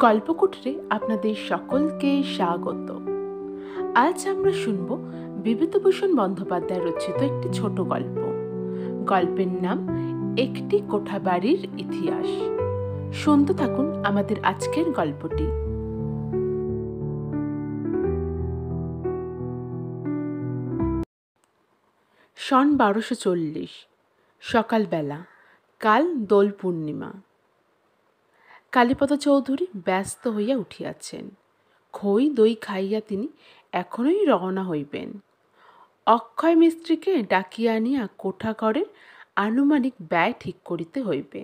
গল্পকুটিরে আপনাদের সকলকে স্বাগত। আজ আমরা শুনব বিভূতিভূষণ বন্দ্যোপাধ্যায় রচিত একটি ছোট গল্প। গল্পের নাম একটি কোঠাবাড়ির ইতিহাস। শুনতে থাকুন আমাদের আজকের গল্পটি। সন 1240, সকালবেলা। কাল দোল পূর্ণিমা। কালীপদ চৌধুরী ব্যস্ত হইয়া উঠিয়াছেন। খই দই খাইয়া তিনি এখনই রওনা হইবেন। অক্ষয় মিস্ত্রিকে ডাকিয়া আনিয়া কোঠাঘরের আনুমানিক ব্যয় ঠিক করিতে হইবে।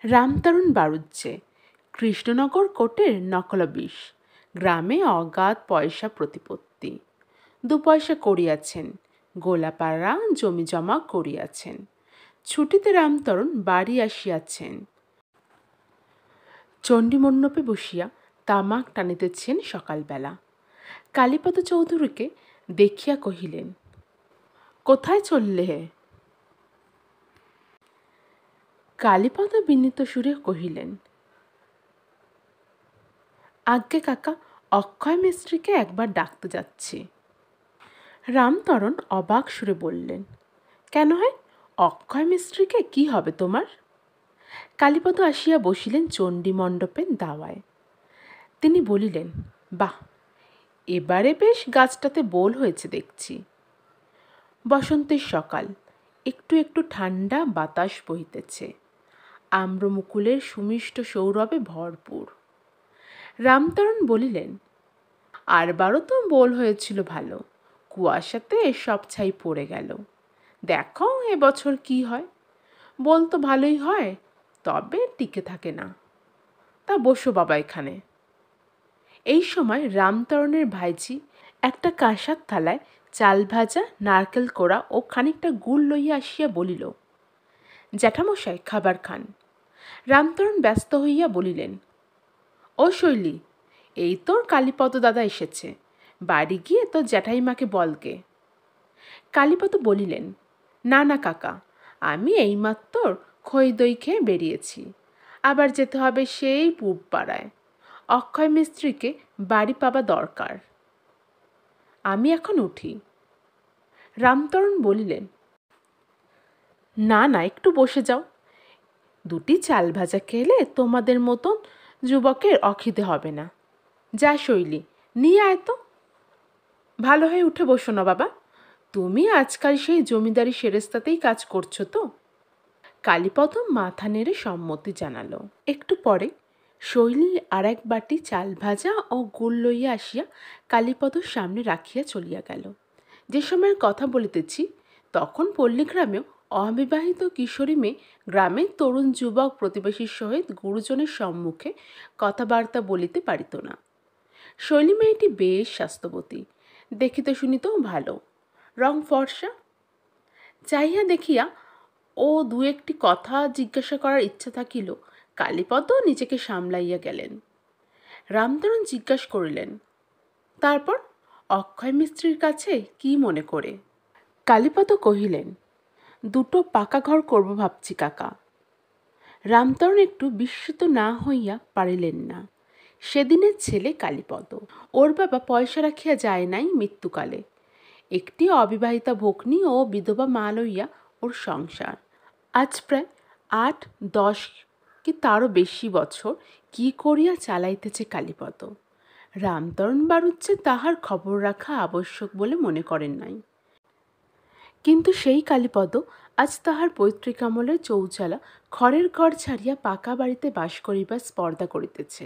রামতারণ বাড়ুজ্জে, কৃষ্ণনগর কোটের নকলবিশ। গ্রামে অগাধ পয়সা প্রতিপত্তি। 2 পয়সা করিয়াছেন, গোলাপাড়া জমি জমা করিয়াছেন। ছুটিতে রামতরণ বাড়ি আসিয়াছেন। চণ্ডীমণ্ডপে বসিয়া তামাক টানিতেছেন সকালবেলা। কালীপদ চৌধুরীকে দেখিয়া কহিলেন, কোথায় চললে হে? কালীপদ বিনীত সুরে কহিলেন, আজ্ঞে কাকা, অক্ষয় মিস্ত্রিকে একবার ডাকতে যাচ্ছি। রামতরণ অবাক সুরে বললেন, কেন হয়? অক্ষয় মিস্ত্রিকে কি হবে তোমার? কালীপদ আসিয়া বসিলেন চণ্ডীমণ্ডপের দাওয়ায়। তিনি বলিলেন, বাহ, এবারে বেশ গাছটাতে বোল হয়েছে দেখছি। বসন্তের সকাল, একটু একটু ঠান্ডা বাতাস বহিতেছে। আম্রমুকুলের সুমিষ্ট সৌরভে ভরপুর। রামতরণ বলিলেন, আরবারও তো বোল হয়েছিল ভালো, কুয়াশাতে সব ছাই পড়ে গেল। দেখো এবছর কি হয়। বোল তো ভালোই হয়, তবে টিকে থাকে না। তা বসো বাবা এখানে। এই সময় রামতরণের ভাইঝি একটা কাঁসার থালায় চাল ভাজা, নারকেল কোড়া ও খানিকটা গুড় লইয়া আসিয়া বলিল, জ্যাঠামশাই খাবার খান। রামতরণ ব্যস্ত হইয়া বলিলেন, ও শৈলী, এই তোর কালীপদ দাদা এসেছে, বাড়ি গিয়ে তোর জ্যাঠাইমাকে বলগে। কালীপদ বলিলেন, না না কাকা, আমি এইমাত্র খই দই খেয়ে বেরিয়েছি, আবার যেতে হবে সেই পূব পাড়ায়। অক্ষয় মিস্ত্রিকে বাড়ি পাবা দরকার। আমি এখন উঠি। রামতরণ বলিলেন, না না, একটু বসে যাও। 2টি চাল ভাজা খেলে তোমাদের মতন যুবকের অখিদে হবে না। যা শৈলী, নিয়ে আয় তো। ভালো হয়ে উঠে বসো না বাবা, তুমি আজকাল সেই জমিদারি সেরেস্তাতেই কাজ করছো তো? কালীপদ মাথা নেড়ে সম্মতি জানালো। একটু পরে শৈলী আর এক বাটি চাল ভাজা ও গুড় লইয়া আসিয়া কালীপদর সামনে রাখিয়া চলিয়া গেল। যে সময়ের কথা বলিতেছি, তখন পল্লীগ্রামেও অবিবাহিত কিশোরী মেয়ে গ্রামের তরুণ যুবক প্রতিবেশীর সহিত গুরুজনের সম্মুখে কথাবার্তা বলিতে পারিত না। শৈলী মেয়েটি বেশ স্বাস্থ্যবতী, দেখিতে শুনিতেও ভালো, রং ফর্সা। চাহিয়া দেখিয়া ও 2-1টি কথা জিজ্ঞাসা করার ইচ্ছা থাকিল, কালীপদ নিজেকে সামলাইয়া গেলেন। রামতরণ জিজ্ঞাসা করিলেন, তারপর অক্ষয় মিস্ত্রির কাছে কি মনে করে? কালীপদ কহিলেন, 2টো পাকা ঘর করব ভাবছি কাকা। রামতরণ একটু বিস্মিত না হইয়া পারিলেন না। সেদিনের ছেলে কালীপদ, ওর বাবা পয়সা রাখিয়া যায় নাই মৃত্যুকালে। একটি অবিবাহিতা ভগ্নী ও বিধবা মা লইয়া ওর সংসার। আজ প্রায় 8-10 কি তারও বেশি বছর কি করিয়া চালাইতেছে কালীপদ। রামতরণ বাড়ুজ্জে তাহার খবর রাখা আবশ্যক বলে মনে করেন নাই। কিন্তু সেই কালীপদ আজ তাহার পৈতৃক আমলের চৌচালা খড়ের ঘর ছাড়িয়া পাকা বাড়িতে বাস করিবার স্পর্ধা করিতেছে।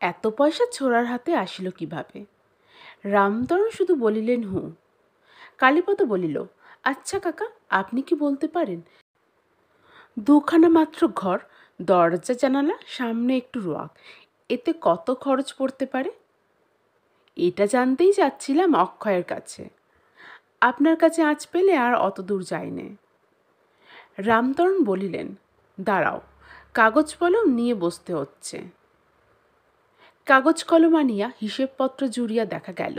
এত পয়সা ছোড়ার হাতে আসিল কিভাবে? রামতরণ শুধু বলিলেন, হুঁ। কালীপদ বলিল, আচ্ছা কাকা, আপনি কি বলতে পারেন, 2খানা মাত্র ঘর, দরজা জানালা, সামনে একটু রোয়াক, এতে কত খরচ পড়তে পারে? এটা জানতেই যাচ্ছিলাম অক্ষয়ের কাছে। আপনার কাছে আঁচ পেলে আর অত দূর যাইনে। রামতরণ বলিলেন, দাঁড়াও, কাগজ কলম নিয়ে বসতে হচ্ছে। কাগজ কলম আনিয়া হিসেবপত্র জুড়িয়া দেখা গেল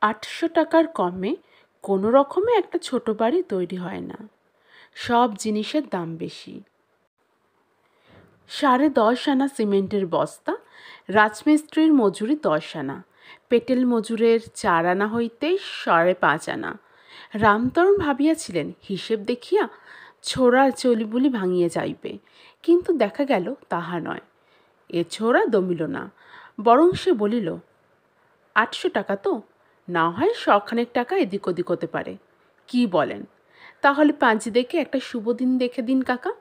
800 টাকার কমে কোনো রকমে একটা ছোট বাড়ি তৈরি হয় না। সব জিনিসের দাম বেশি। 10.5 আনা সিমেন্টের বস্তা, রাজমিস্ত্রির মজুরি 10 আনা, পেটেল মজুরের 4 আনা হইতে 5.5 আনা। রামতরণ ভাবিয়াছিলেন হিসেব দেখিয়া ছোড়ার চলিবুলি ভাঙিয়া যাইবে, কিন্তু দেখা গেল তাহা নয়। এ ছোড়া দমিল না, বরং সে বলিল, 800 টাকা তো, না হয় 100 টাকা এদিক ওদিক হতে পারে। কি বলেন? তাহলে পাঁজি দেখে একটা শুভ দিন দেখে দিন কাকা,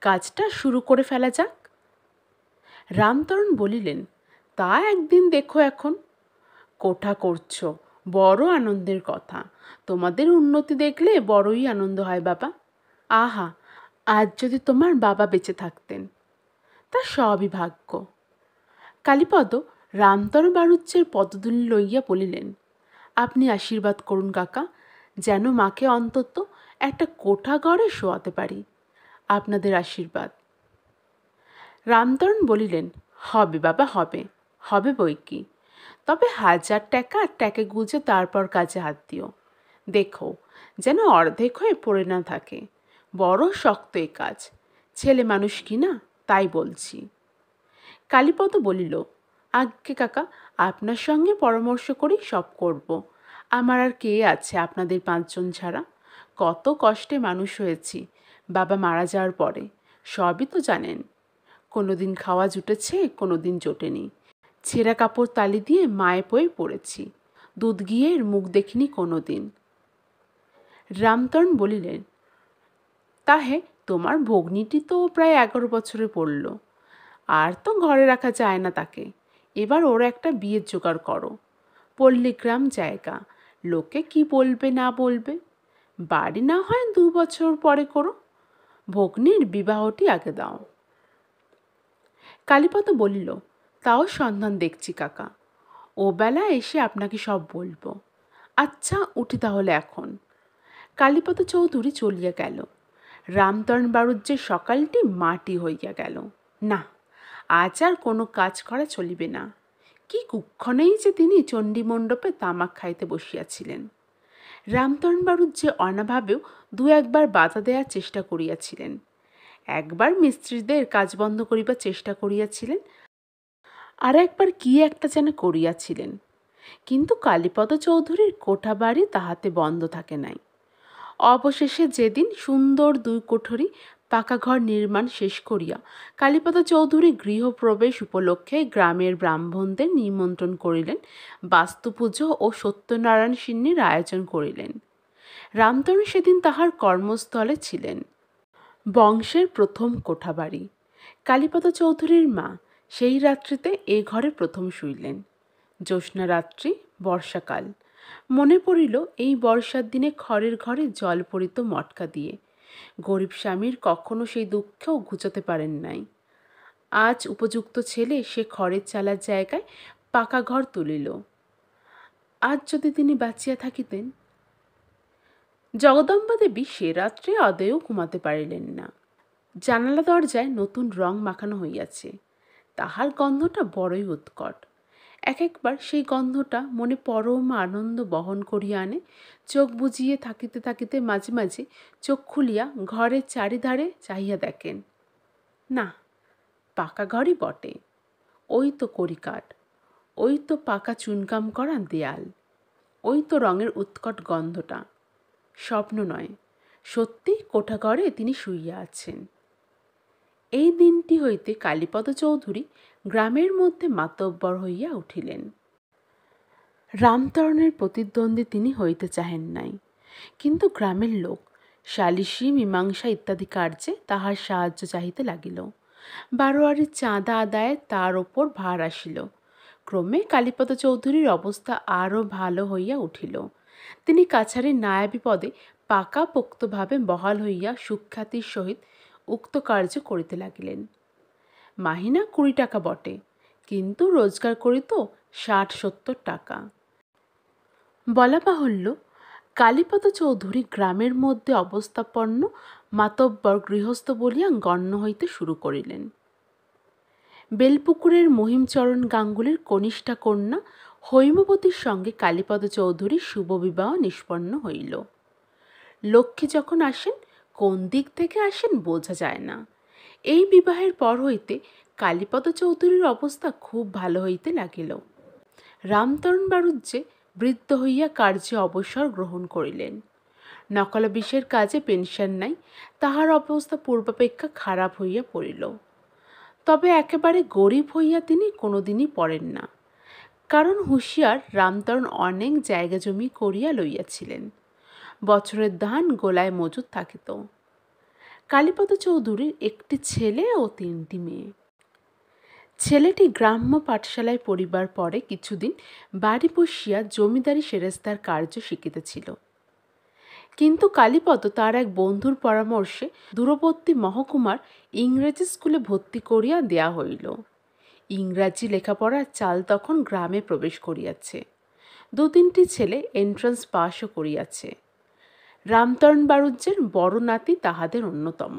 কাজটা শুরু করে ফেলা যাক। রামতরণ বলিলেন, তা একদিন দেখো, এখন কোঠা করছ, বড় আনন্দের কথা। তোমাদের উন্নতি দেখলে বড়ই আনন্দ হয় বাবা। আহা, আজ যদি তোমার বাবা বেঁচে থাকতেন। তা সবই ভাগ্য। কালীপদ রামতরণ বাড়ুজ্যের পদধূলি লইয়া বলিলেন, আপনি আশীর্বাদ করুন কাকা, যেন মাকে অন্তত একটা কোঠা ঘরে শোয়াতে পারি। আপনাদের আশীর্বাদ। রামতরণ বলিলেন, হবে বাবা, হবে, হবে বই কি। তবে 1000 টাকা আর ট্যাকে গুজে তারপর কাজে হাত দিও। দেখো যেন অর্ধেক হয়ে পড়ে না থাকে। বড় শক্ত এ কাজ, ছেলে মানুষ কি না, তাই বলছি। কালীপদ বলিল, আজ্ঞে কাকা, আপনার সঙ্গে পরামর্শ করেই সব করব। আমার আর কে আছে আপনাদের 5 জন ছাড়া? কত কষ্টে মানুষ হয়েছি বাবা মারা যাওয়ার পরে, সবই তো জানেন। কোনো দিন খাওয়া জুটেছে, কোনো দিন জোটেনি। ছেঁড়া কাপড় তালি দিয়ে মায়ে পয়ে পড়েছি, দুধ গিয়ের মুখ দেখিনি কোনো দিন। রামতরণ বলিলেন, তাহে তোমার ভগ্নিটি তো প্রায় 11 বছরে পড়ল, আর তো ঘরে রাখা যায় না তাকে। এবার ওর একটা বিয়ের জোগাড় করো। পল্লীগ্রাম জায়গা, লোকে কি বলবে না বলবে। বাড়ি না হয় 2 বছর পরে করো, ভগ্নির বিবাহটি আগে দাও। কালীপদ বলিল, তাও সন্ধান দেখছি কাকা, ও বেলা এসে আপনাকে সব বলবো। আচ্ছা, উঠি তাহলে এখন। কালীপদ চৌধুরী চলিয়া গেল। রামতরণ বাড়ুজ্যের সকালটি মাটি হইয়া গেল। না, আজ আর কোনো কাজ করা চলিবে না। কি কুক্ষণেই যে তিনি চণ্ডীমণ্ডপে তামাক খাইতে বসিয়াছিলেন। রামতরণ বাড়ুজ্যে অনাভাবেও 2-1 বার বাধা দেওয়ার চেষ্টা করিয়াছিলেন। একবার মিস্ত্রিদের কাজ বন্ধ করিবার চেষ্টা করিয়াছিলেন, আর একবার কি একটা যেন করিয়াছিলেন। কিন্তু কালীপদ চৌধুরীর কোঠা বাড়ি তাহাতে বন্ধ থাকে নাই। অবশেষে যেদিন সুন্দর 2 কোঠরি পাকা ঘর নির্মাণ শেষ করিয়া কালীপদ চৌধুরী গৃহপ্রবেশ উপলক্ষে গ্রামের ব্রাহ্মণদের নিমন্ত্রণ করিলেন, বাস্তুপুজো ও সত্যনারায়ণ সিন্নির আয়োজন করিলেন। রামতরণ সেদিন তাহার কর্মস্থলে ছিলেন। বংশের প্রথম কোঠাবাড়ি। কালীপদ চৌধুরীর মা সেই রাত্রিতে এ ঘরে প্রথম শুইলেন। জ্যোৎস্না রাত্রি, বর্ষাকাল। মনে পড়িল এই বর্ষার দিনে খড়ের ঘরে জল পড়িত মটকা দিয়ে। গরিব স্বামীর কখনো সেই দুঃখেও ঘুচোতে পারেন নাই। আজ উপযুক্ত ছেলে সে খড়ের চালার জায়গায় পাকা ঘর তুলিল। আজ যদি তিনি বাঁচিয়া থাকিতেন। জগদম্বা দেবী সে রাত্রে আদৌ ঘুমাতে পারিলেন না। জানালা দরজায় নতুন রং মাখানো হইয়াছে, তাহার গন্ধটা বড়ই উৎকট। একবার সেই গন্ধটা মনে পরম আনন্দ বহন করিয়া আনে। চোখ বুজিয়ে থাকিতে থাকিতে মাঝে মাঝে চোখ খুলিয়া ঘরের চারিধারে চাহিয়া দেখেন, না, পাকা ঘরই বটে। ওই তো কড়িকাঠ, ওই তো পাকা চুনকাম করা দেয়াল, ওই তো রঙের উৎকট গন্ধটা। স্বপ্ন নয়, সত্যি কোঠাঘরে তিনি শুইয়া আছেন। এই দিনটি হইতে কালীপদ চৌধুরী গ্রামের মধ্যে মাতব্বর হইয়া উঠিলেন। রামতরণের প্রতিদ্বন্দ্বী তিনি হইতে চাহেন নাই, কিন্তু গ্রামের লোক সালিসি মীমাংসা ইত্যাদি কার্যে তাহার সাহায্য চাহিতে লাগিল। বারোয়ারির চাঁদা আদায়ে তার ওপর ভার আসিল। ক্রমে কালীপদ চৌধুরীর অবস্থা আরও ভালো হইয়া উঠিল। তিনি কাছারির নায়াবি পদে পাকাপোক্তভাবে বহাল হইয়া সুখ্যাতির সহিত উক্ত কার্য করিতে লাগিলেন। মাহিনা 20 টাকা বটে, কিন্তু রোজগার করিত 60-70 টাকা। বলা বাহুল্য, কালীপদ চৌধুরী গ্রামের মধ্যে অবস্থাপন্ন মাতব্বর গৃহস্থ বলিয়া গণ্য হইতে শুরু করিলেন। বেলপুকুরের মহিমচরণ গাঙ্গুলির কনিষ্ঠা কন্যা হৈমবতীর সঙ্গে কালীপদ চৌধুরীর শুভ বিবাহ নিষ্পন্ন হইল। লক্ষ্মী যখন আসেন, কোন দিক থেকে আসেন বোঝা যায় না। এই বিবাহের পর হইতে কালীপদ চৌধুরীর অবস্থা খুব ভালো হইতে লাগিল। রামতরণ বাড়ুজ্যে বৃদ্ধ হইয়া কার্যে অবসর গ্রহণ করিলেন। নকলাবিষের কাজে পেনশন নাই, তাহার অবস্থা পূর্বাপেক্ষা খারাপ হইয়া পড়িল। তবে একেবারে গরিব হইয়া তিনি কোনোদিনই পড়েন না, কারণ হুঁশিয়ার রামতরণ অনেক জায়গা জমি করিয়া লইয়াছিলেন। বছরের ধান গোলায় মজুদ থাকিত। কালীপদ চৌধুরীর একটি ছেলে ও 3টি মেয়ে। ছেলেটি গ্রাম্য পাঠশালায় পড়িবার পরে কিছুদিন বাড়ি বসিয়া জমিদারি সেরেস্তার কার্য শিখিতেছিল। কিন্তু কালীপদ তার এক বন্ধুর পরামর্শে দূরবর্তী মহকুমার ইংরেজি স্কুলে ভর্তি করিয়া দেয়া হইল। ইংরাজি লেখাপড়ার চাল তখন গ্রামে প্রবেশ করিয়াছে। 2-3টি ছেলে এন্ট্রান্স পাশও করিয়াছে। রামতরণ বাড়ুজ্যের বড় নাতি তাহাদের অন্যতম।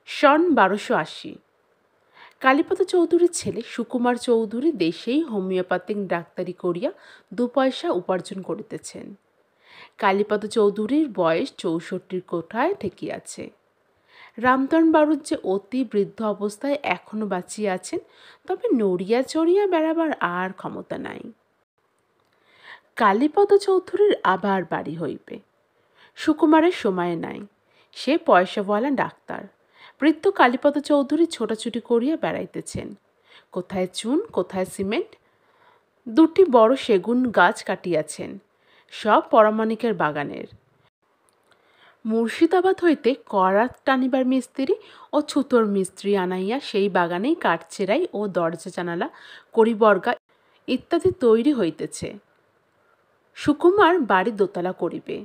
সন 1280। কালীপদ চৌধুরীর ছেলে সুকুমার চৌধুরী দেশেই হোমিওপ্যাথিক ডাক্তারি করিয়া 2 পয়সা উপার্জন করিতেছেন। কালীপদ চৌধুরীর বয়স 64 কোঠায় ঠেকিয়াছে। রামতরণ বাড়ুজ্যে অতি বৃদ্ধ অবস্থায় এখনো বাঁচিয়া আছেন, তবে নড়িয়া চড়িয়া বেড়াবার আর ক্ষমতা নাই। কালীপদ চৌধুরীর আবার বাড়ি হইবে। সুকুমারের সময় নাই, সে পয়সাওয়ালা ডাক্তার। বৃদ্ধ কালীপদ চৌধুরী ছোটাছুটি করিয়া বেড়াইতেছেন। কোথায় চুন, কোথায় সিমেন্ট। 2টি বড় সেগুন গাছ কাটিয়াছেন, সব পরামানিকের বাগানের। মুর্শিদাবাদ হইতে করাত টানিবার মিস্ত্রি ও ছুতোর মিস্ত্রি আনাইয়া সেই বাগানেই কাঠচেরাই ও দরজা জানালা করিবর্গা ইত্যাদি তৈরি হইতেছে। সুকুমার বাড়ি দোতলা করিবে,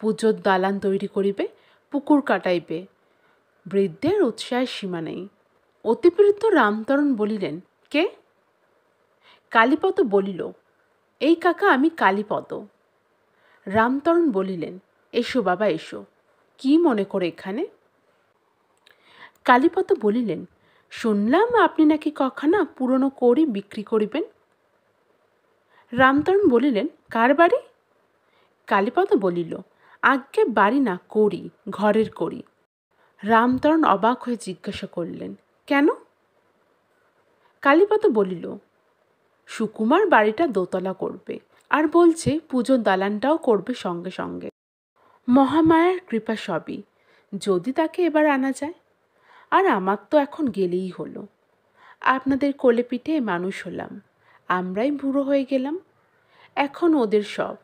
পুজোর দালান তৈরি করিবে, পুকুর কাটাইবে। বৃদ্ধের উৎসাহের সীমা নেই। অতিবৃদ্ধ রামতরণ বলিলেন, কে? কালীপদ বলিল, এই কাকা, আমি কালীপদ। রামতরণ বলিলেন, এসো বাবা এসো, কি মনে করে এখানে? কালীপদ বলিলেন, শুনলাম আপনি নাকি কখানা পুরনো কড়ি বিক্রি করিবেন। রামতরণ বলিলেন, কার বাড়ি? কালীপদ বলিল, আজ্ঞে বাড়ি না, কড়ি, ঘরের কড়ি। রামতরণ অবাক হয়ে জিজ্ঞাসা করলেন, কেন? কালীপদ বলিল, সুকুমার বাড়িটা দোতলা করবে, আর বলছে পুজোর দালানটাও করবে সঙ্গে সঙ্গে। মহামায়ার কৃপা সবই, যদি তাকে এবার আনা যায়। আর আমার তো এখন গেলেই হলো। আপনাদের কোলে পিঠে মানুষ হলাম, আমরাই বুড়ো হয়ে গেলাম, এখন ওদের সব।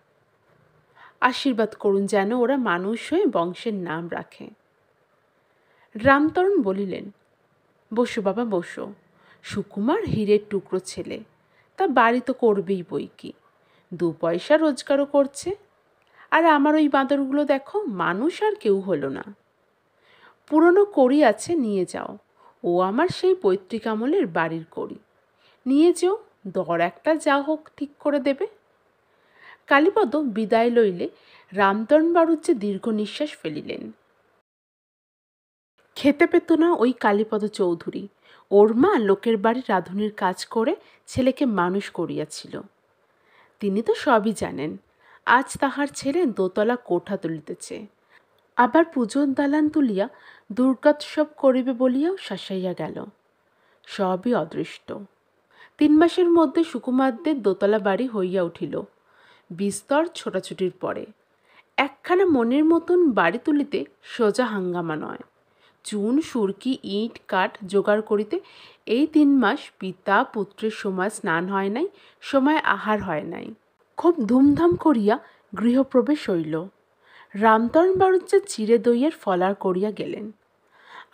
আশীর্বাদ করুন যেন ওরা মানুষ হয়ে বংশের নাম রাখে। রামতরণ বলিলেন, বসো বাবা বসো, সুকুমার হীরের টুকরো ছেলে, তা বাড়ি তো করবেই বই কি, 2 পয়সা রোজগারও করছে। আর আমার ওই বাঁদরগুলো দেখো, মানুষ আর কেউ হলো না। পুরনো কড়ি আছে, নিয়ে যাও, ও আমার সেই পৈতৃক আমলের বাড়ির কড়ি, নিয়ে যেও, দর একটা যা হোক ঠিক করে দেবে। কালীপদ বিদায় লইলে রামতরণ বাড়ুজ্যে দীর্ঘ নিঃশ্বাস ফেলিলেন। খেতে পেত না ওই কালীপদ চৌধুরী। ওর মা লোকের বাড়ি রাঁধুনির কাজ করে ছেলেকে মানুষ করিয়াছিল। তিনি তো সবই জানেন। আজ তাহার ছেলে দোতলা কোঠা তুলিতেছে, আবার পুজোর দালান তুলিয়া দুর্গোৎসব করিবে বলিয়াও শাসাইয়া গেল। সবই অদৃষ্ট। 3 মাসের মধ্যে সুকুমারদের দোতলা বাড়ি হইয়া উঠিল। বিস্তর ছোটাছুটির পরে একখানা মনের মতন বাড়ি তুলিতে সোজা হাঙ্গামা নয়। চুন, সুরকি, ইট, কাঠ জোগাড় করিতে এই 3 মাস পিতা পুত্রের সময় স্নান হয় নাই, সময় আহার হয় নাই। খুব ধুমধাম করিয়া গৃহপ্রবেশ হইল। রামতরণ বাড়ুজ্যে চিড়ে দইয়ের ফলার করিয়া গেলেন।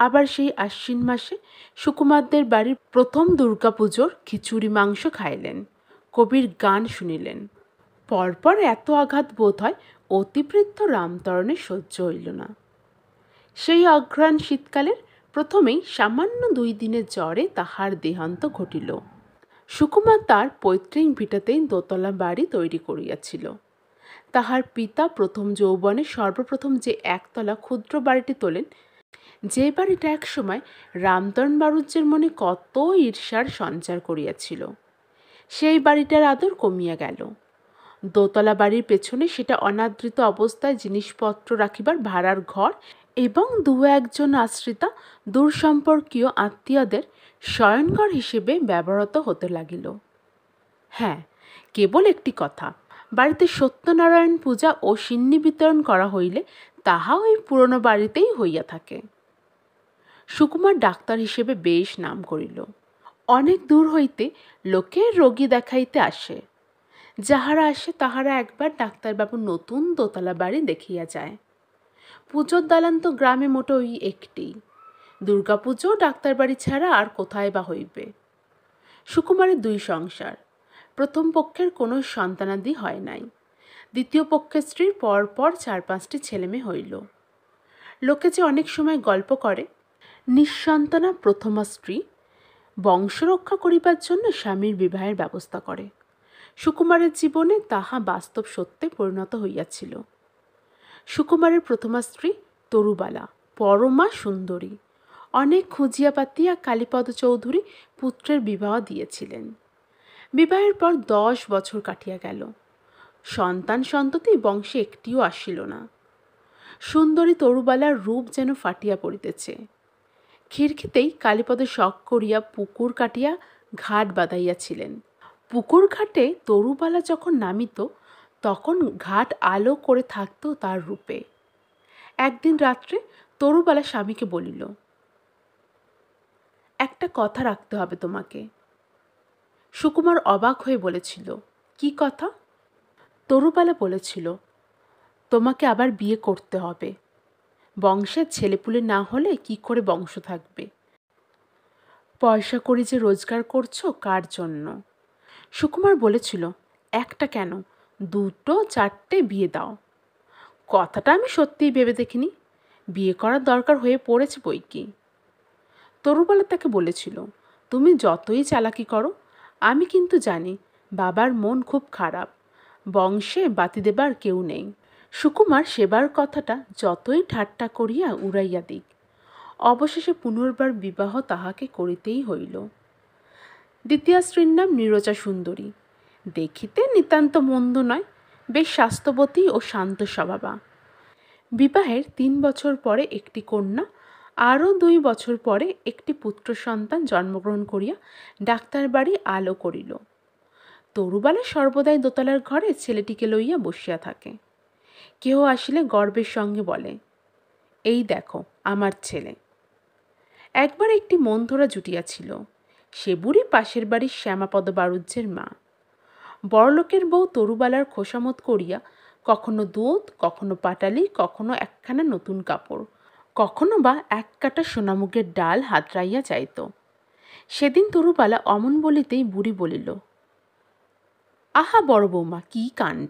আবার সেই আশ্বিন মাসে সুকুমারদের বাড়ির প্রথম দুর্গাপুজোর খিচুড়ি মাংস খাইলেন, কবির গান শুনিলেন। পরপর এত আঘাত বোধ হয় অতিবৃদ্ধ রামতরণের সহ্য হইল না। সেই অঘ্রাণ শীতকালের প্রথমেই সামান্য 2 দিনের জ্বরে তাহার দেহান্ত ঘটিল। সুকুমার তার পৈতৃক ভিটাতেই দোতলা বাড়ি তৈরি করিয়াছিল। তাহার পিতা প্রথম যৌবনে সর্বপ্রথম যে একতলা ক্ষুদ্র বাড়িটি তোলেন, যে বাড়িটা একসময় রামতরণ বাড়ুজ্যের মনে কত ঈর্ষার সঞ্চার করিয়াছিল, সেই বাড়িটার আদর কমিয়া গেল। দোতলা বাড়ির পেছনে সেটা অনাদৃত অবস্থায় জিনিসপত্র রাখিবার ভাড়ার ঘর এবং দু একজন আশ্রিতা দূরসম্পর্কীয় আত্মীয়দের শয়নঘর হিসেবে ব্যবহৃত হতে লাগিল। হ্যাঁ, কেবল একটি কথা, বাড়িতে সত্যনারায়ণ পূজা ও সিন্নি বিতরণ করা হইলে তাহা ওই পুরনো বাড়িতেই হইয়া থাকে। সুকুমার ডাক্তার হিসেবে বেশ নাম করিল। অনেক দূর হইতে লোকে রোগী দেখাইতে আসে। যাহারা আসে তাহারা একবার ডাক্তারবাবুর নতুন দোতলা বাড়ি দেখিয়া যায়। পুজোর দালান তো গ্রামে মোটে ওই একটি। দুর্গাপুজো ডাক্তার বাড়ি ছাড়া আর কোথায় বা হইবে। সুকুমারের 2 সংসার। প্রথম পক্ষের কোনো সন্তানাদি হয় নাই। দ্বিতীয় পক্ষের স্ত্রীর পরপর 4-5টি ছেলেমেয়ে হইল। লোকে যে অনেক সময় গল্প করে, নিঃসন্তানা প্রথমা স্ত্রী বংশ রক্ষা করিবার জন্য স্বামীর বিবাহের ব্যবস্থা করে। সুকুমারের জীবনে তাহা বাস্তব সত্যে পরিণত হইয়াছিল। সুকুমারের প্রথমা স্ত্রী তরুবালা পরমা সুন্দরী। অনেক খুঁজিয়া পাতিয়া কালীপদ চৌধুরী পুত্রের বিবাহ দিয়েছিলেন। বিবাহের পর 10 বছর কাটিয়া গেল। সন্তান সন্ততি বংশে একটিও আসিল না। সুন্দরী তরুবালার রূপ যেন ফাটিয়া পড়িতেছে। খিড়কিতেই কালীপদ শখ করিয়া পুকুর কাটিয়া ঘাট বাঁধাইয়াছিলেন। পুকুর ঘাটে তরুবালা যখন নামিত তখন ঘাট আলো করে থাকত তার রূপে। একদিন রাত্রে তরুবালা স্বামীকে বলিল, একটা কথা রাখতে হবে তোমাকে। সুকুমার অবাক হয়ে বলেছিল, কি কথা? তরুবালা বলেছিল, তোমাকে আবার বিয়ে করতে হবে। বংশের ছেলেপুলে না হলে কি করে বংশ থাকবে? পয়সা করে যে রোজগার করছো কার জন্য? সুকুমার বলেছিল, একটা কেন, 2-4টে বিয়ে দাও। কথাটা আমি সত্যিই ভেবে দেখিনি। বিয়ে করার দরকার হয়ে পড়েছে বই কি। তরুবালা তাকে বলেছিল, তুমি যতই চালাকি করো, আমি কিন্তু জানি বাবার মন খুব খারাপ। বংশে বাতি দেবার কেউ নেই। সুকুমার সেবার কথাটা যতই ঠাট্টা করিয়া উড়াইয়া দিক, অবশেষে পুনর্বার বিবাহ তাহাকে করিতেই হইল। দ্বিতীয় স্ত্রীর নাম নীরজা সুন্দরী। দেখিতে নিতান্ত মন্দ নয়, বেশ স্বাস্থ্যবতী ও শান্ত স্বভাবা। বিবাহের 3 বছর পরে একটি কন্যা, আরও 2 বছর পরে একটি পুত্র সন্তান জন্মগ্রহণ করিয়া ডাক্তার বাড়ি আলো করিল। তরুবালা সর্বদাই দোতলার ঘরে ছেলেটিকে লইয়া বসিয়া থাকে। কেহ আসিলে গর্বের সঙ্গে বলে, এই দেখো আমার ছেলে। একবার একটি মন ধরা জুটিয়াছিল। সে বুড়ি পাশের বাড়ির শ্যামাপদ বাড়ুজ্যের মা। বড়লোকের বউ তরুবালার খোসামত করিয়া কখনো দুধ, কখনো পাটালি, কখনো একখানা নতুন কাপড়, কখনো বা 1 কাটা সোনামুগের ডাল হাতড়াইয়া যাইত। সেদিন তরুবালা অমন বলিতেই বুড়ি বলিল, আহা বড় বৌমা, কি কাণ্ড!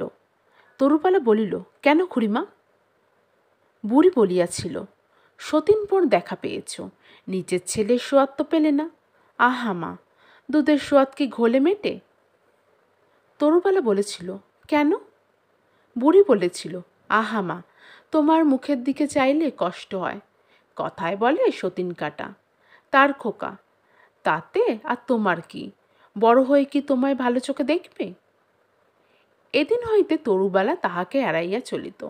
তরুবালা বলিল, কেন খুড়িমা? বুড়ি বলিয়াছিল, সতীন পর দেখা পেয়েছ, নিজের ছেলের সোয়াদ তো পেলে না। আহা মা, দুধের সোয়াদ কি ঘোলে মেটে? তরুবালা বলেছিল, কেন? বুড়ি বলেছিল, আহা মা, তোমার মুখের দিকে চাইলে কষ্ট হয়। কথায় বলে সতীন কাটা, তার খোকা, তাতে আর তোমার কি? বড় হয়ে কি তোমায় ভালো চোখে দেখবে? এদিন হইতে তরুবালা তাহাকে এড়াইয়া চলিত।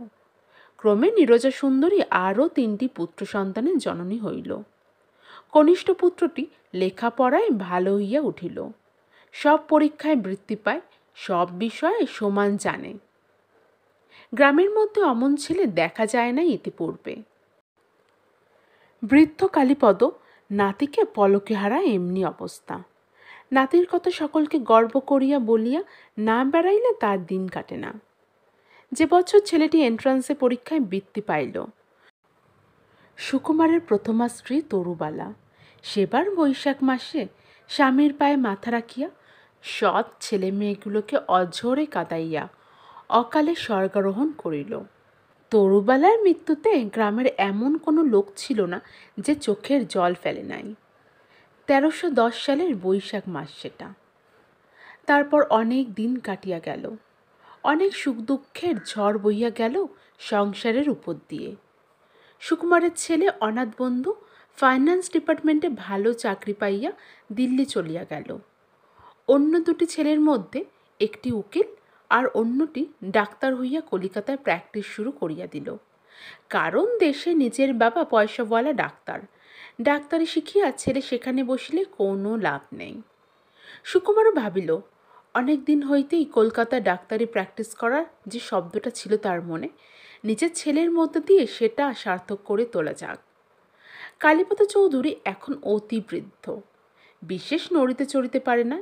ক্রমে নীরজা সুন্দরী আরও 3টি পুত্র সন্তানের জননী হইল। কনিষ্ঠ পুত্রটি লেখাপড়ায় ভালো হইয়া উঠিল। সব পরীক্ষায় বৃত্তি পায়, সব বিষয়ে সমান জানে। গ্রামের মধ্যে অমন ছেলে দেখা যায় না ইতিপূর্বে। বৃদ্ধ কালীপদ নাতিকে পলকে হারায় এমনি অবস্থা। নাতির কথা সকলকে গর্ব করিয়া বলিয়া না বেড়াইলে তার দিন কাটে না। যে বছর ছেলেটি এন্ট্রান্সে পরীক্ষায় বৃত্তি পাইল, সুকুমারের প্রথমা স্ত্রী তরুবালা সেবার বৈশাখ মাসে স্বামীর পায়ে মাথা রাখিয়া সৎ ছেলে মেয়েগুলোকে অঝোরে কাঁদাইয়া অকালে স্বর্গারোহণ করিল। তরুবালার মৃত্যুতে গ্রামের এমন কোনো লোক ছিল না যে চোখের জল ফেলে নাই। 1310 সালের বৈশাখ মাস সেটা। তারপর অনেক দিন কাটিয়া গেল। অনেক সুখ দুঃখের ঝড় বইয়া গেল সংসারের উপর দিয়ে। সুকুমারের ছেলে অনাথ বন্ধু ফাইন্যান্স ডিপার্টমেন্টে ভালো চাকরি পাইয়া দিল্লি চলিয়া গেল। অন্য 2টি ছেলের মধ্যে একটি উকিল আর অন্যটি ডাক্তার হইয়া কলিকাতায় প্র্যাকটিস শুরু করিয়া দিল। কারণ দেশে নিজের বাবা পয়সাওয়ালা ডাক্তার, ডাক্তারি শিখিয়া ছেলে সেখানে বসিলে কোনো লাভ নেই। সুকুমারও ভাবিল, অনেক দিন হইতেই কলকাতা ডাক্তারি প্র্যাকটিস করার যে শব্দটা ছিল তার মনে, নিজের ছেলের মধ্যে দিয়ে সেটা সার্থক করে তোলা যাক। কালীপদ চৌধুরী এখন অতি বৃদ্ধ, বিশেষ নড়িতে চড়িতে পারে না।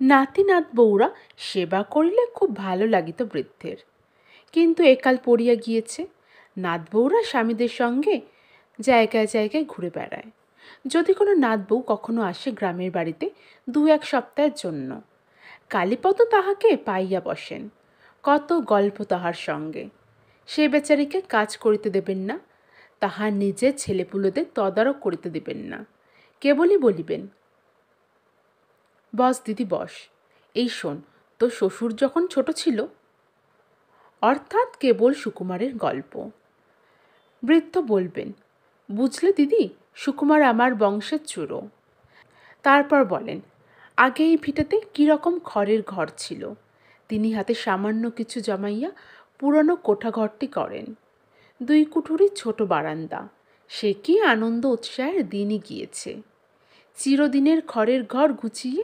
নাতি নাত বউরা সেবা করিলে খুব ভালো লাগিত বৃদ্ধের, কিন্তু একাল পড়িয়া গিয়েছে। নাত বউরা স্বামীদের সঙ্গে জায়গায় জায়গায় ঘুরে বেড়ায়। যদি কোনো নাত বউ কখনো আসে গ্রামের বাড়িতে 2-1 সপ্তাহের জন্য, কালীপদ তাহাকে পাইয়া বসেন, কত গল্প তাহার সঙ্গে। সে বেচারিকে কাজ করিতে দেবেন না, তাহার নিজের ছেলেপুলেদের তদারক করিতে দেবেন না। কেবলই বলিবেন, বস দিদি বস, এই শোন, তোর শ্বশুর যখন ছোট ছিল। অর্থাৎ কেবল সুকুমারের গল্প। বৃদ্ধ বলবেন, বুঝলে দিদি, সুকুমার আমার বংশের চুড়ো। তারপর বলেন, আগে এই ভিটেতে কীরকম খড়ের ঘর ছিল, তিনি হাতে সামান্য কিছু জমাইয়া পুরনো কোঠাঘরটি করেন। 2 কুঠুরি ছোট বারান্দা, সে কি আনন্দ উৎসাহের দিনই গিয়েছে। চিরদিনের খড়ের ঘর গুছিয়ে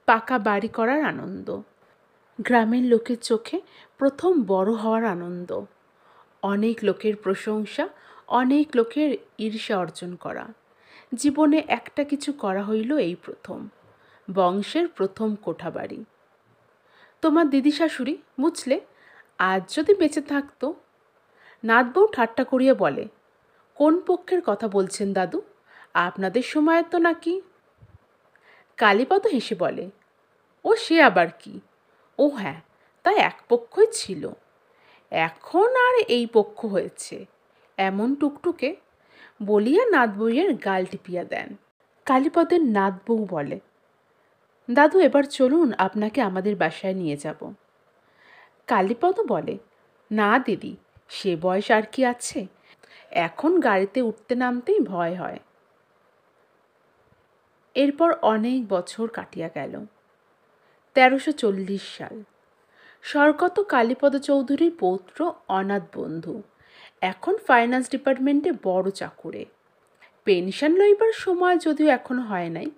পাকা বাড়ি করার আনন্দ, গ্রামের লোকের চোখে প্রথম বড় হওয়ার আনন্দ, অনেক লোকের প্রশংসা, অনেক লোকের ঈর্ষা অর্জন করা। জীবনে একটা কিছু করা হইল এই প্রথম, বংশের প্রথম কোঠাবাড়ি। তোমার দিদি শাশুড়ি বুঝলে, আজ যদি বেঁচে থাকতো। নাতবউ ঠাট্টা করিয়া বলে, কোন পক্ষের কথা বলছেন দাদু, আপনাদের সময় তো নাকি? কালীপদ হেসে বলে, ও সে আবার কি, ও হ্যাঁ, তা এক পক্ষই ছিল, এখন আর এই পক্ষ হয়েছে, এমন টুকটুকে, বলিয়া নাতবউয়ের গাল টিপিয়া দেন। কালীপদের নাতবউ বলে, দাদু এবার চলুন, আপনাকে আমাদের বাসায় নিয়ে যাব। কালীপদ বলে, না দিদি, সে বয়স আর কি আছে, এখন গাড়িতে উঠতে নামতেই ভয় হয়। এরপর অনেক বছর কাটিয়া গেল। 1340 সাল। স্বর্গত কালীপদ চৌধুরীর পৌত্র অনাথ বন্ধু এখন ফাইন্যান্স ডিপার্টমেন্টে বড় চাকুরে। পেনশন লইবার সময় যদিও এখনো হয় নাই,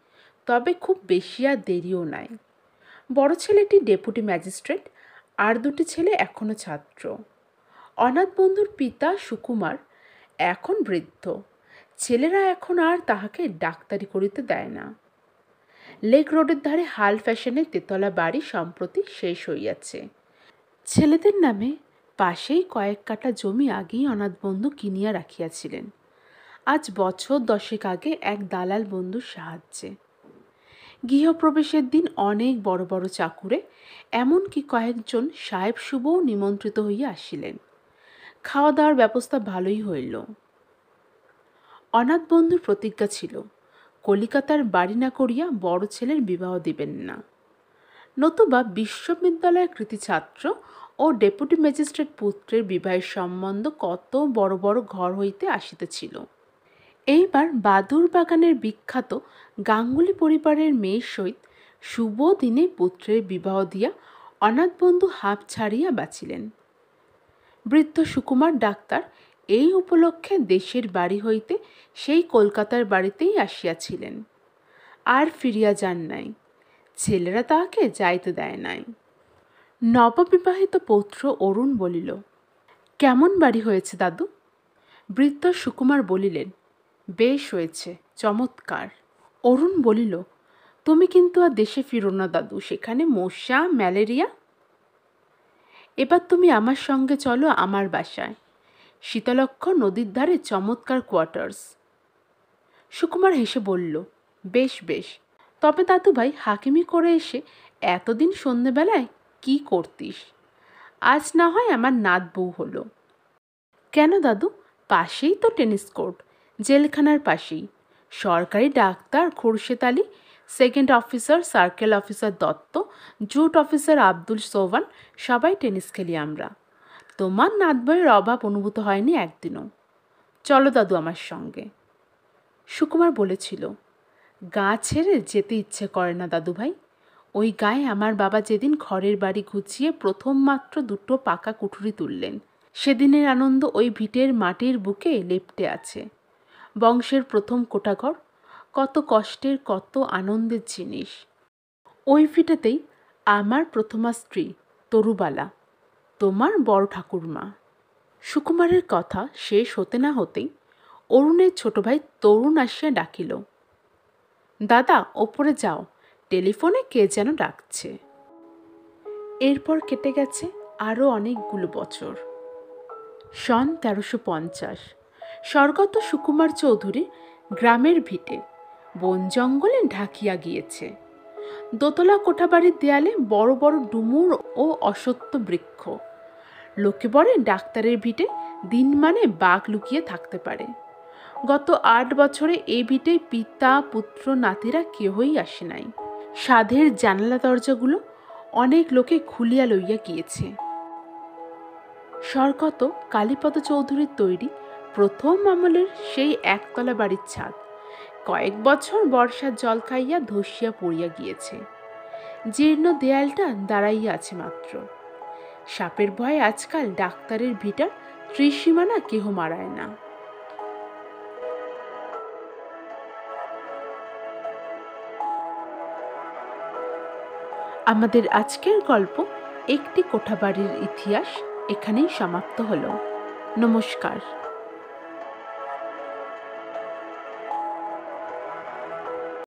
তবে খুব বেশি আর দেরিও নাই। বড় ছেলেটি ডেপুটি ম্যাজিস্ট্রেট, আর 2টি ছেলে এখনো ছাত্র। অনাথ বন্ধুর পিতা সুকুমার এখন বৃদ্ধ, ছেলেরা এখন আর তাহাকে ডাক্তারি করিতে দেয় না। লেক রোডের ধারে হাল ফ্যাশনে তেতলা বাড়ি সম্প্রতি শেষ হইয়াছে। ছেলেদের নামে পাশেই কয়েক কাঠা জমি আগেই অনাথ বন্ধু কিনিয়া রাখিয়াছিলেন, আজ বছর 10 আগে এক দালাল বন্ধুর সাহায্যে। গৃহপ্রবেশের দিন অনেক বড় বড় চাকুরে, এমনকি কয়েকজন সাহেব শুভও নিমন্ত্রিত হইয়া আসিলেন। খাওয়া দাওয়ার ব্যবস্থা ভালোই হইল। অনাথ বন্ধুর প্রতিজ্ঞা ছিল, কলিকাতার বাড়ি না করিয়া বড় ছেলের বিবাহ দিবেন না, নতুবা বিশ্ববিদ্যালয়ের কৃতি ছাত্র ও ডেপুটি ম্যাজিস্ট্রেট পুত্রের বিবাহের সম্বন্ধ কত বড় বড় ঘর হইতে আসিতেছিল। এইবার বাদুর বাগানের বিখ্যাত গাঙ্গুলি পরিবারের মেয়ের সহিত শুভ দিনে পুত্রের বিবাহ দিয়া অনাথ বন্ধু হাঁপ ছাড়িয়া বাঁচিলেন। বৃদ্ধ সুকুমার ডাক্তার এই উপলক্ষে দেশের বাড়ি হইতে সেই কলকাতার বাড়িতেই আসিয়াছিলেন, আর ফিরিয়া যান নাই। ছেলেরা তাহাকে যাইতে দেয় নাই। নববিবাহিত পৌত্র অরুণ বলিল, কেমন বাড়ি হয়েছে দাদু? বৃদ্ধ সুকুমার বলিলেন, বেশ হয়েছে, চমৎকার। অরুণ বলিল, তুমি কিন্তু আর দেশে ফিরো না দাদু, সেখানে মশা ম্যালেরিয়া। এবার তুমি আমার সঙ্গে চলো আমার বাসায়, শীতলক্ষ নদীর ধারে চমৎকার কোয়ার্টার্স। সুকুমার হেসে বলল, বেশ বেশ, তবে দাদু ভাই, হাকিমি করে এসে এতদিন সন্ধ্যেবেলায় কি করতিস? আজ না হয় আমার নাত বউ হলো। কেন দাদু, পাশেই তো টেনিস কোর্ট, জেলখানার পাশেই। সরকারি doctor Khurshed Ali, second officer circle officer Dutta, jute officer Abdul Sobhan, সবাই টেনিস খেলি আমরা। তোমার নাত বউয়ের অভাব অনুভূত হয়নি একদিনও। চলো দাদু আমার সঙ্গে। সুকুমার বলেছিল, গা ছেড়ে যেতে ইচ্ছে করে না দাদু ভাই। ওই গায়ে আমার বাবা যেদিন খড়ের বাড়ি ঘুচিয়ে প্রথম মাত্র 2টো পাকা কুঠুরি তুললেন, সেদিনের আনন্দ ওই ভিটের মাটির বুকে লেপ্টে আছে। বংশের প্রথম কোটাঘর, কত কষ্টের, কত আনন্দের জিনিস। ওই ভিটেতেই আমার প্রথমা স্ত্রী তরুবালা, তোমার বড় ঠাকুরমা। সুকুমারের কথা শেষ হতে না হতেই অরুণের ছোট ভাই তরুণ আসিয়া ডাকিল, দাদা ওপরে যাও, টেলিফোনে কে যেন ডাকছে। এরপর কেটে গেছে আরও অনেকগুলো বছর। সন 1350, স্বর্গত সুকুমার চৌধুরী গ্রামের ভিটে বন জঙ্গলে ঢাকিয়া গিয়েছে। দোতলা কোঠাবাড়ির দেয়ালে বড় বড় ডুমুর ও অসত্য বৃক্ষ। লোকে বলে ডাক্তারের ভিটে দিন মানে বাঘ লুকিয়ে থাকতে পারে। গত 8 বছরে এই ভিটে পিতা পুত্র নাতিরা কেহই আসে নাই। সাধের জানালা দরজাগুলো অনেক লোকে খুলিয়া লইয়া গিয়েছে। স্বর্গত কালীপদ চৌধুরীর তৈরি প্রথম আমলের সেই একতলা বাড়ির ছাদ কয়েক বছর বর্ষার জল খাইয়া ধসিয়া পড়িয়া গিয়েছে। জীর্ণ দেয়ালটা দাঁড়াইয়া আছে মাত্র। সাপের ভয়ে আজকাল ডাক্তারের ভিটার ত্রিসীমানা কেহ মারায় না। আমাদের আজকের গল্প একটি কোঠাবাড়ির ইতিহাস এখানেই সমাপ্ত হলো। নমস্কার।